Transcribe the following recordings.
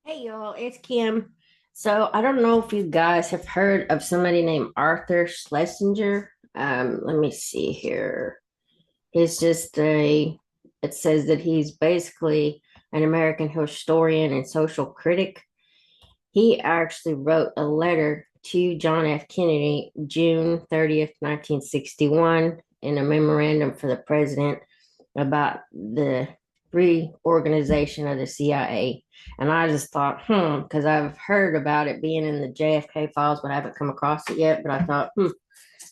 Hey y'all, it's Kim. So I don't know if you guys have heard of somebody named Arthur Schlesinger. Let me see here. He's just it says that he's basically an American historian and social critic. He actually wrote a letter to John F. Kennedy June 30th, 1961, in a memorandum for the president about the reorganization of the CIA. And I just thought, because I've heard about it being in the JFK files, but I haven't come across it yet. But I thought,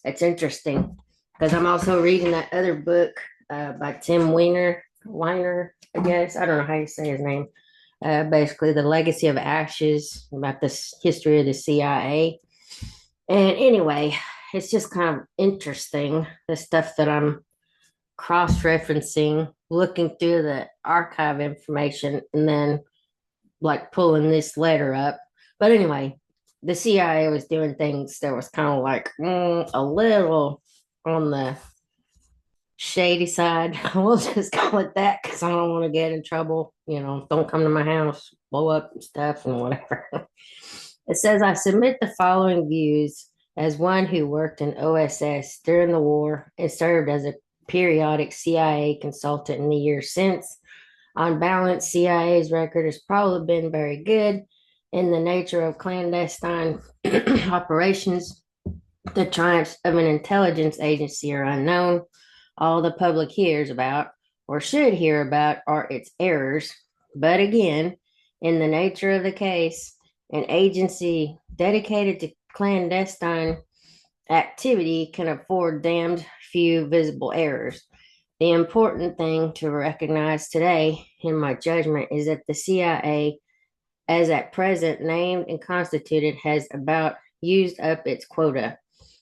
it's interesting because I'm also reading that other book by Tim Weiner, I guess. I don't know how you say his name. Basically, The Legacy of Ashes, about this history of the CIA. And anyway, it's just kind of interesting, the stuff that I'm cross referencing, looking through the archive information, and then like pulling this letter up. But anyway, the CIA was doing things that was kind of like a little on the shady side. We'll just call it that because I don't want to get in trouble. Don't come to my house, blow up stuff and whatever. It says, I submit the following views as one who worked in OSS during the war and served as a periodic CIA consultant in the years since. On balance, CIA's record has probably been very good in the nature of clandestine operations. The triumphs of an intelligence agency are unknown. All the public hears about, or should hear about, are its errors. But again, in the nature of the case, an agency dedicated to clandestine activity can afford damned few visible errors. The important thing to recognize today, in my judgment, is that the CIA, as at present named and constituted, has about used up its quota.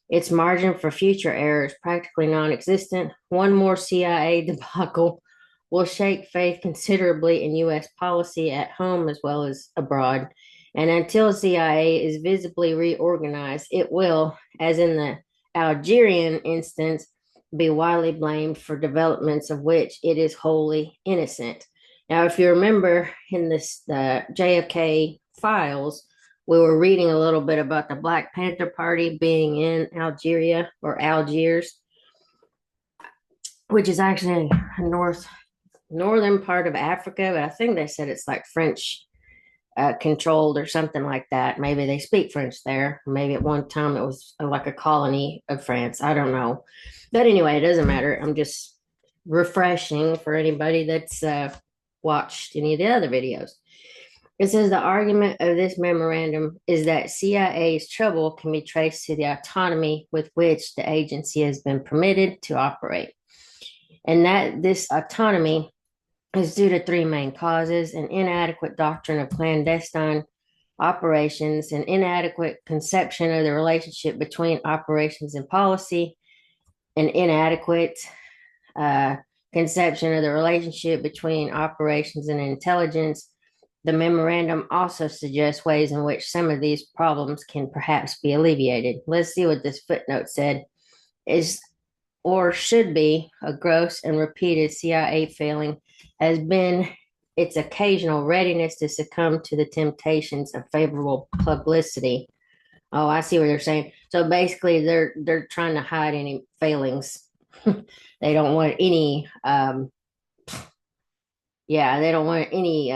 Its margin for future error is practically non existent. One more CIA debacle will shake faith considerably in U.S. policy at home as well as abroad. And until CIA is visibly reorganized, it will, as in the Algerian instance, be widely blamed for developments of which it is wholly innocent. Now, if you remember in this JFK files, we were reading a little bit about the Black Panther Party being in Algeria or Algiers, which is actually a northern part of Africa, but I think they said it's like French controlled or something like that. Maybe they speak French there. Maybe at one time it was like a colony of France. I don't know. But anyway, it doesn't matter. I'm just refreshing for anybody that's watched any of the other videos. It says the argument of this memorandum is that CIA's trouble can be traced to the autonomy with which the agency has been permitted to operate, and that this autonomy is due to three main causes: an inadequate doctrine of clandestine operations, an inadequate conception of the relationship between operations and policy, an inadequate uh, conception of the relationship between operations and intelligence. The memorandum also suggests ways in which some of these problems can perhaps be alleviated. Let's see what this footnote said. Is or should be a gross and repeated CIA failing has been its occasional readiness to succumb to the temptations of favorable publicity. Oh, I see what they're saying. So basically, they're trying to hide any failings. They don't want any. Yeah, they don't want any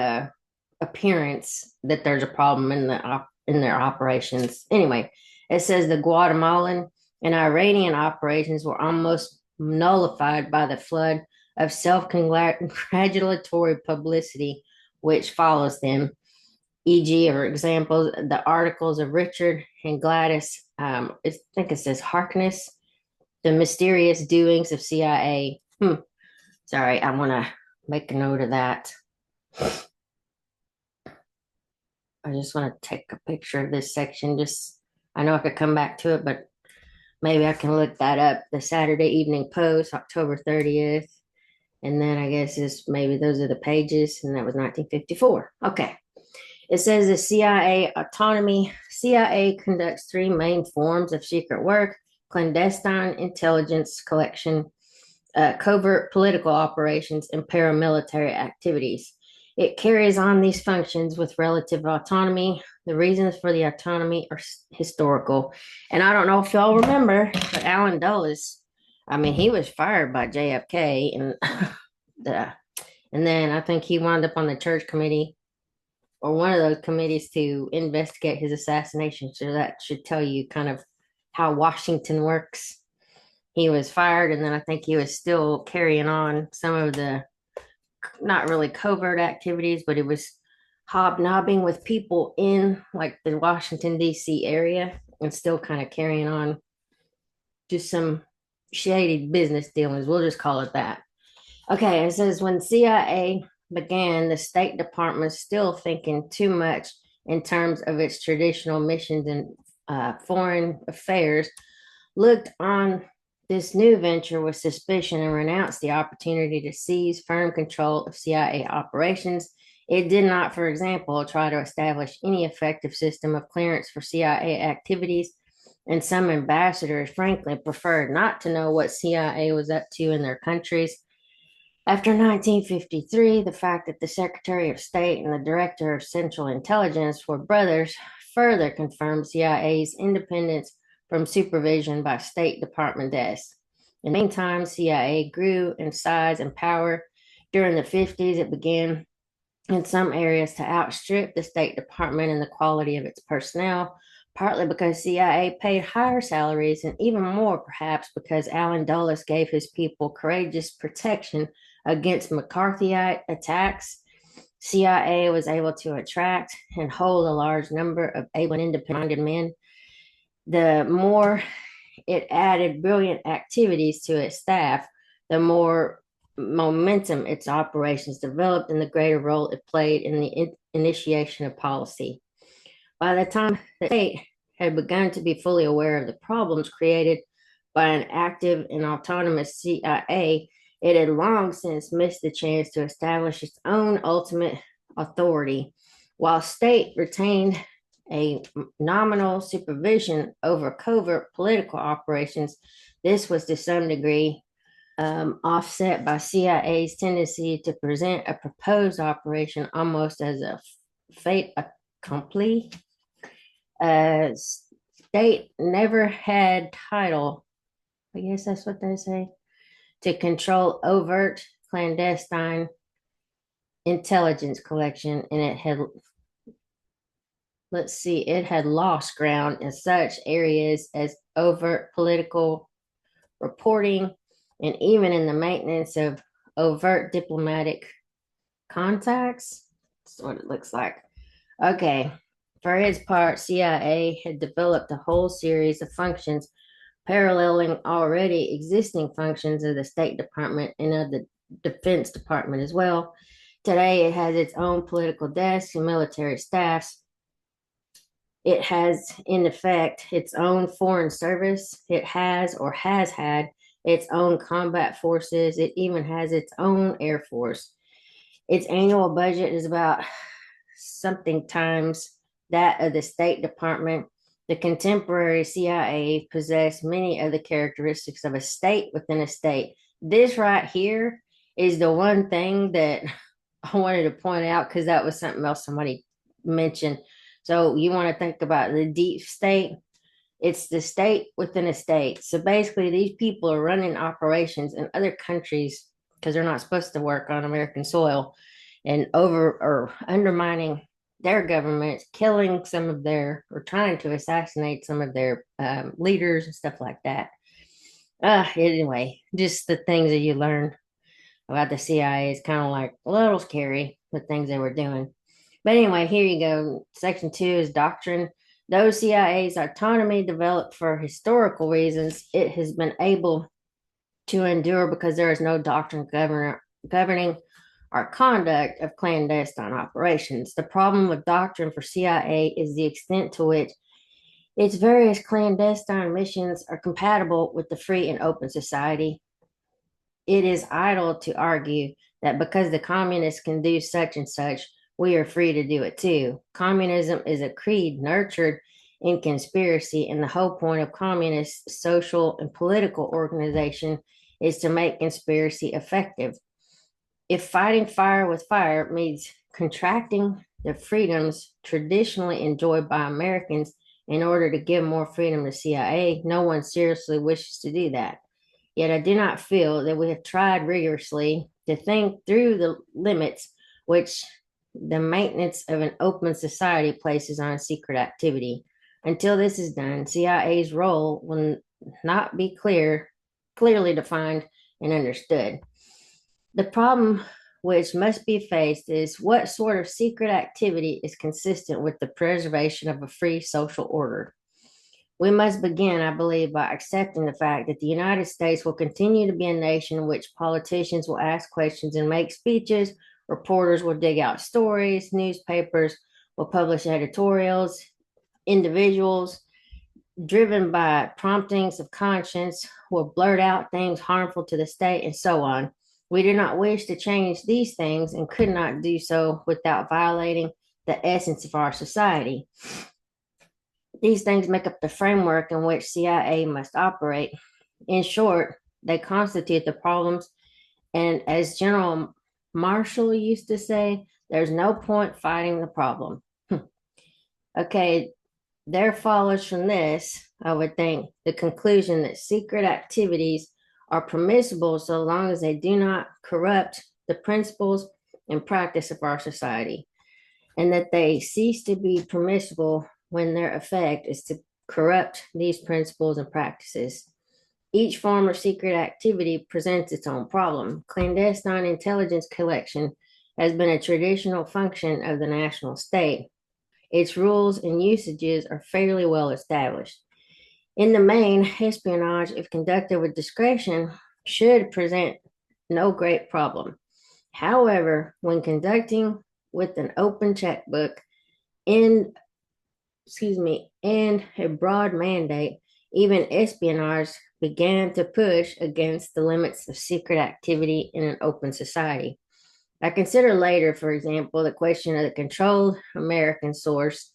appearance that there's a problem in their operations. Anyway, it says the Guatemalan and Iranian operations were almost nullified by the flood of self-congratulatory publicity which follows them, e.g., for example, the articles of Richard and Gladys, I think it says Harkness, The Mysterious Doings of CIA. Sorry, I want to make a note of that. I just want to take a picture of this section. I know I could come back to it, but maybe I can look that up. The Saturday Evening Post, October 30th. And then I guess maybe those are the pages, and that was 1954. Okay. It says the CIA autonomy. CIA conducts three main forms of secret work: clandestine intelligence collection, covert political operations, and paramilitary activities. It carries on these functions with relative autonomy. The reasons for the autonomy are historical. And I don't know if y'all remember, but Allen Dulles, I mean, he was fired by JFK, and the, and then I think he wound up on the church committee or one of those committees to investigate his assassination. So that should tell you kind of how Washington works. He was fired, and then I think he was still carrying on some of the not really covert activities, but it was hobnobbing with people in like the Washington, D.C. area and still kind of carrying on just some shady business dealings. We'll just call it that. Okay, it says when CIA began, the State Department still thinking too much in terms of its traditional missions and foreign affairs, looked on this new venture with suspicion and renounced the opportunity to seize firm control of CIA operations. It did not, for example, try to establish any effective system of clearance for CIA activities, and some ambassadors, frankly, preferred not to know what CIA was up to in their countries. After 1953, the fact that the Secretary of State and the Director of Central Intelligence were brothers further confirmed CIA's independence from supervision by State Department desks. In the meantime, CIA grew in size and power. During the 50s, it began in some areas to outstrip the State Department in the quality of its personnel, partly because CIA paid higher salaries, and even more perhaps because Allen Dulles gave his people courageous protection against McCarthyite attacks. CIA was able to attract and hold a large number of able and independent men. The more it added brilliant activities to its staff, the more momentum its operations developed and the greater role it played in the initiation of policy. By the time the state had begun to be fully aware of the problems created by an active and autonomous CIA, it had long since missed the chance to establish its own ultimate authority. While state retained a nominal supervision over covert political operations, this was to some degree offset by CIA's tendency to present a proposed operation almost as a fait accompli. State never had title, I guess that's what they say, to control overt clandestine intelligence collection, and it had lost ground in such areas as overt political reporting and even in the maintenance of overt diplomatic contacts. That's what it looks like. Okay. For its part, CIA had developed a whole series of functions paralleling already existing functions of the State Department and of the Defense Department as well. Today, it has its own political desks and military staffs. It has, in effect, its own foreign service. It has or has had its own combat forces. It even has its own Air Force. Its annual budget is about something times that of the State Department. The contemporary CIA possessed many of the characteristics of a state within a state. This right here is the one thing that I wanted to point out because that was something else somebody mentioned. So you want to think about the deep state. It's the state within a state. So basically, these people are running operations in other countries because they're not supposed to work on American soil and over or undermining their governments, killing some of their, or trying to assassinate some of their leaders and stuff like that. Anyway, just the things that you learn about the CIA is kind of like a little scary, the things they were doing. But anyway, here you go. Section 2 is doctrine. Though CIA's autonomy developed for historical reasons, it has been able to endure because there is no doctrine governing our conduct of clandestine operations. The problem with doctrine for CIA is the extent to which its various clandestine missions are compatible with the free and open society. It is idle to argue that because the communists can do such and such, we are free to do it too. Communism is a creed nurtured in conspiracy, and the whole point of communist social and political organization is to make conspiracy effective. If fighting fire with fire means contracting the freedoms traditionally enjoyed by Americans in order to give more freedom to CIA, no one seriously wishes to do that. Yet I do not feel that we have tried rigorously to think through the limits which the maintenance of an open society places on secret activity. Until this is done, CIA's role will not be clearly defined and understood. The problem which must be faced is what sort of secret activity is consistent with the preservation of a free social order. We must begin, I believe, by accepting the fact that the United States will continue to be a nation in which politicians will ask questions and make speeches, reporters will dig out stories, newspapers will publish editorials, individuals driven by promptings of conscience will blurt out things harmful to the state and so on. We do not wish to change these things and could not do so without violating the essence of our society. These things make up the framework in which CIA must operate. In short, they constitute the problems, and as General Marshall used to say, there's no point fighting the problem. Okay, there follows from this, I would think, the conclusion that secret activities are permissible so long as they do not corrupt the principles and practice of our society, and that they cease to be permissible when their effect is to corrupt these principles and practices. Each form of secret activity presents its own problem. Clandestine intelligence collection has been a traditional function of the national state. Its rules and usages are fairly well established. In the main, espionage, if conducted with discretion, should present no great problem. However, when conducting with an open checkbook and and a broad mandate, even espionage began to push against the limits of secret activity in an open society. I consider later, for example, the question of the controlled American source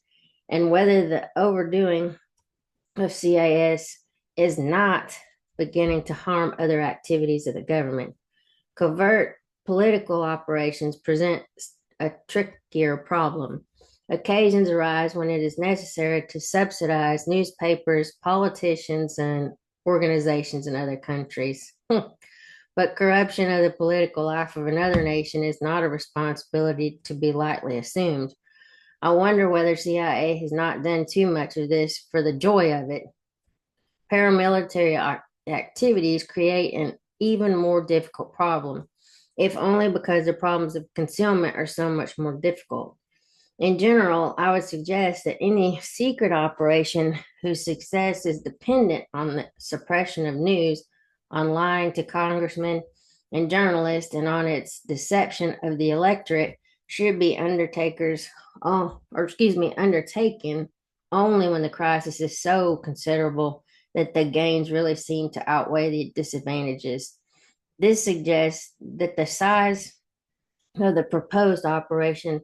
and whether the overdoing of CIS is not beginning to harm other activities of the government. Covert political operations present a trickier problem. Occasions arise when it is necessary to subsidize newspapers, politicians, and organizations in other countries. But corruption of the political life of another nation is not a responsibility to be lightly assumed. I wonder whether CIA has not done too much of this for the joy of it. Paramilitary activities create an even more difficult problem, if only because the problems of concealment are so much more difficult. In general, I would suggest that any secret operation whose success is dependent on the suppression of news, on lying to congressmen and journalists, and on its deception of the electorate should be undertaken only when the crisis is so considerable that the gains really seem to outweigh the disadvantages. This suggests that the size of the proposed operation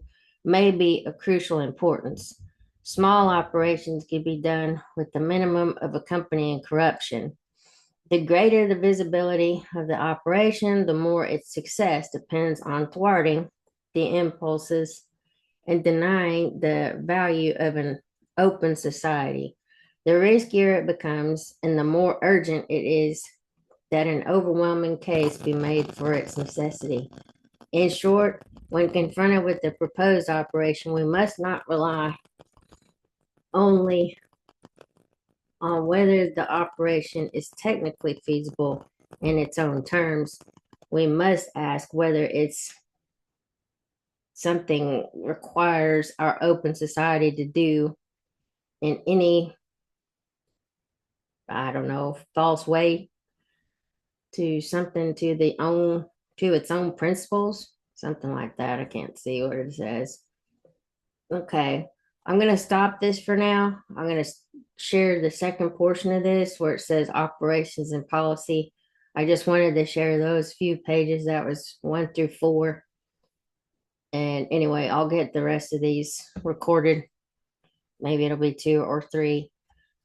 may be of crucial importance. Small operations can be done with the minimum of accompanying corruption. The greater the visibility of the operation, the more its success depends on thwarting the impulses and denying the value of an open society. The riskier it becomes, and the more urgent it is that an overwhelming case be made for its necessity. In short, when confronted with the proposed operation, we must not rely only on whether the operation is technically feasible in its own terms. We must ask whether it's something requires our open society to do in any, I don't know, false way to something to its own principles, something like that. I can't see what it says. Okay, I'm going to stop this for now. I'm going to share the second portion of this where it says operations and policy. I just wanted to share those few pages. That was 1 through 4. And anyway, I'll get the rest of these recorded. Maybe it'll be 2 or 3,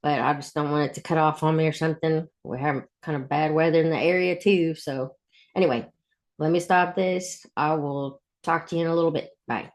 but I just don't want it to cut off on me or something. We have kind of bad weather in the area too. So anyway, let me stop this. I will talk to you in a little bit. Bye.